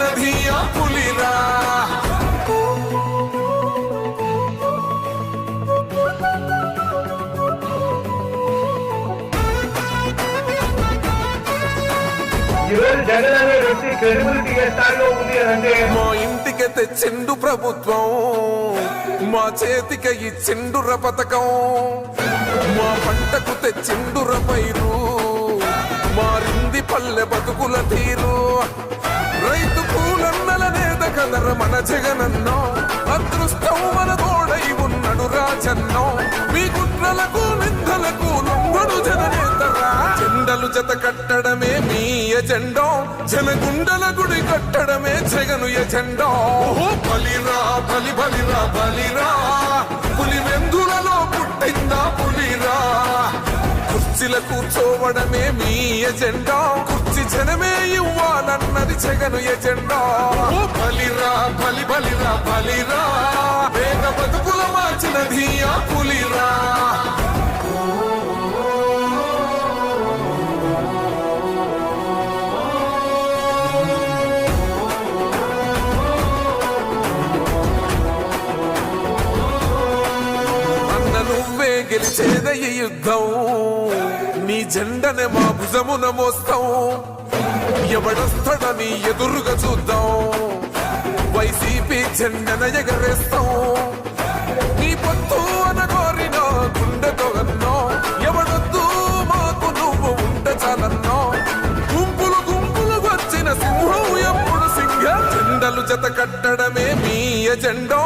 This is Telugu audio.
మార్చినది ఆ పులిరా. మా ఇంటికి తెచ్చిండు ప్రభుత్వం, మా చేతికి ఇచ్చిండుర పథకం, మా పంటకు తెచ్చిండుర పైరు, మారింది పల్లె బతుకుల తీరు. రైతు పూలన్నల నేత కదర మన జగనన్నో, అదృష్టం మన తోడై ఉన్నడు రాజన్నో. మీ కుట్రలకు నిందలకు లొంగడు జననేతరా. జెండలు జత కట్టడమే మీ ఎజెండో, జనగుండల గుడి కట్టడమే జగను ఎజెండో. బలిరా బలి బలిరా బలిరా, పులి వెందులలో పుట్టిందా పులిరా. కుర్చీల కూర్చోవడమే మీ ఎజెండా, కుర్చీ జనమే ఇవ్వాలన్నది జగను ఎజెండా. బలిరా బలి బలిరా బలిరా, వేగ బతుకుల మార్చినది ఆ పులిరా. నువ్వే గెలిచేద ఈ యుద్ధం, నీ జెండనే మా భుజమున మోస్తాం. ఎవడొస్తాడని ఎదురుగా చూద్దాం, వైసీపీ జెండన ఎగరేస్తాం. నీ పొత్తు అనగోరినో గుండెతో అన్నో, ఎవడొద్దు మాకు నువ్వు ఉంటే చాలన్నో. గుంపులు గుంపులు వచ్చిన సింహం ఎప్పుడు సింహ. జెండలు జత కట్టడమే మీ ఎజెండో,